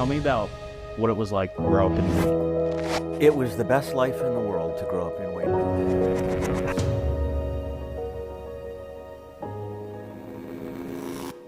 Tell me about what it was like to grow up in Maine. It was the best life in the world to grow up in Maine.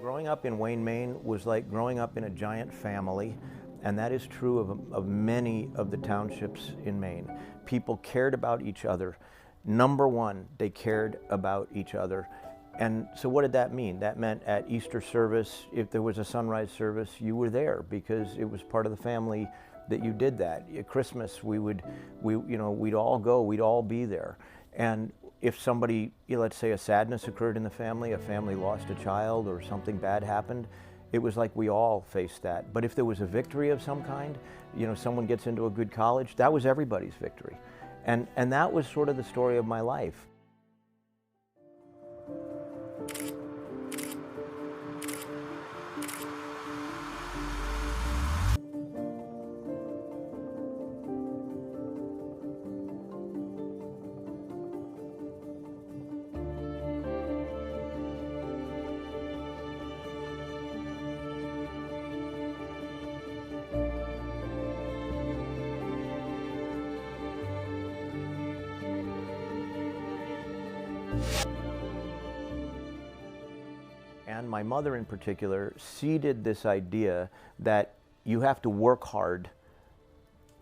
Growing up in Wayne, Maine was like growing up in a giant family, and that is true of many of the townships in Maine. People cared about each other. Number one, they cared about each other. And so what did that mean? That meant at Easter service, if there was a sunrise service, you were there because it was part of the family that you did that. At Christmas, we'd all go, we'd all be there. And if somebody, let's say a sadness occurred in the family, a family lost a child or something bad happened, it was like we all faced that. But if there was a victory of some kind, someone gets into a good college, that was everybody's victory. And that was sort of the story of my life. And my mother in particular seeded this idea that you have to work hard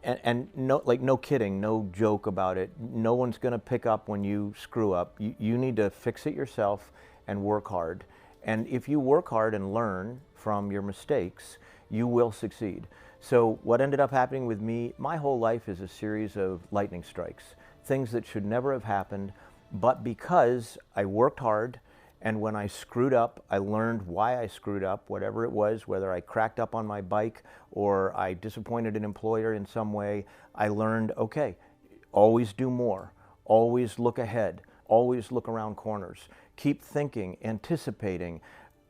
and no kidding, no joke about it. No one's gonna pick up when you screw up. You need to fix it yourself and work hard. And if you work hard and learn from your mistakes, you will succeed. So what ended up happening with me, my whole life is a series of lightning strikes, things that should never have happened, but because I worked hard, and when I screwed up, I learned why I screwed up, whatever it was, whether I cracked up on my bike or I disappointed an employer in some way, I learned, okay, always do more, always look ahead, always look around corners, keep thinking, anticipating,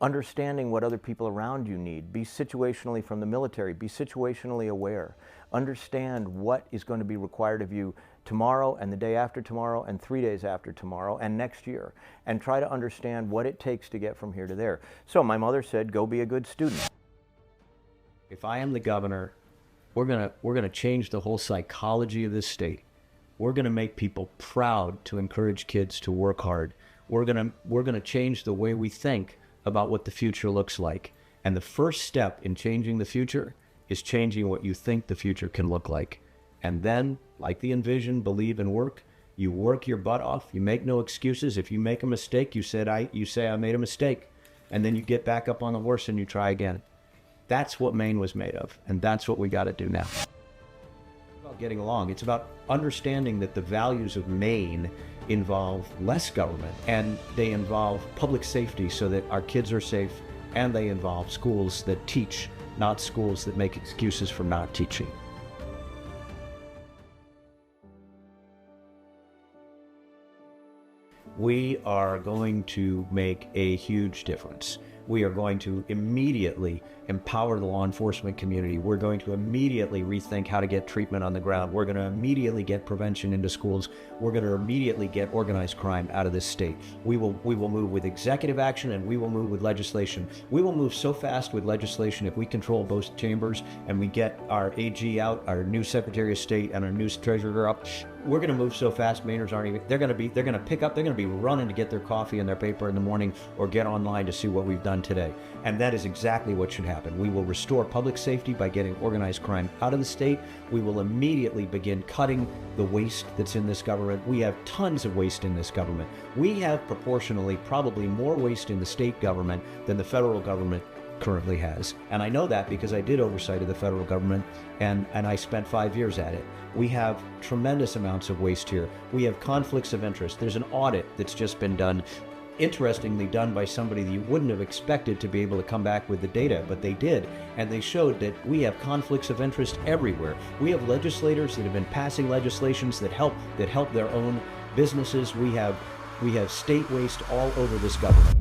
understanding what other people around you need, be situationally from the military, be situationally aware, understand what is going to be required of you tomorrow and the day after tomorrow and 3 days after tomorrow and next year, and try to understand what it takes to get from here to there. So my mother said, go be a good student. If I am the governor, we're gonna change the whole psychology of this state. We're gonna make people proud to encourage kids to work hard. We're gonna change the way we think about what the future looks like. And the first step in changing the future is changing what you think the future can look like. And then, like the envision, believe, and work, you work your butt off. You make no excuses. If you make a mistake, you say I made a mistake. And then you get back up on the horse and you try again. That's what Maine was made of. And that's what we got to do now. It's about getting along. It's about understanding that the values of Maine involve less government, and they involve public safety so that our kids are safe, and they involve schools that teach, not schools that make excuses for not teaching. We are going to make a huge difference. We are going to immediately empower the law enforcement community. We're going to immediately rethink how to get treatment on the ground. We're going to immediately get prevention into schools. We're going to immediately get organized crime out of this state. We will move with executive action, and we will move with legislation. We will move so fast with legislation if we control both chambers and we get our AG out, our new Secretary of State, and our new Treasurer up. We're going to move so fast, Mainers aren't even, they're going to be running to get their coffee and their paper in the morning or get online to see what we've done today. And that is exactly what should happen. We will restore public safety by getting organized crime out of the state. We will immediately begin cutting the waste that's in this government. We have tons of waste in this government. We have proportionally probably more waste in the state government than the federal government currently has. And I know that because I did oversight of the federal government, and I spent 5 years at it. We have tremendous amounts of waste here. We have conflicts of interest. There's an audit that's just been done, interestingly done by somebody that you wouldn't have expected to be able to come back with the data, but they did, and they showed that we have conflicts of interest everywhere. We have legislators that have been passing legislations that help their own businesses. We have state waste all over this government.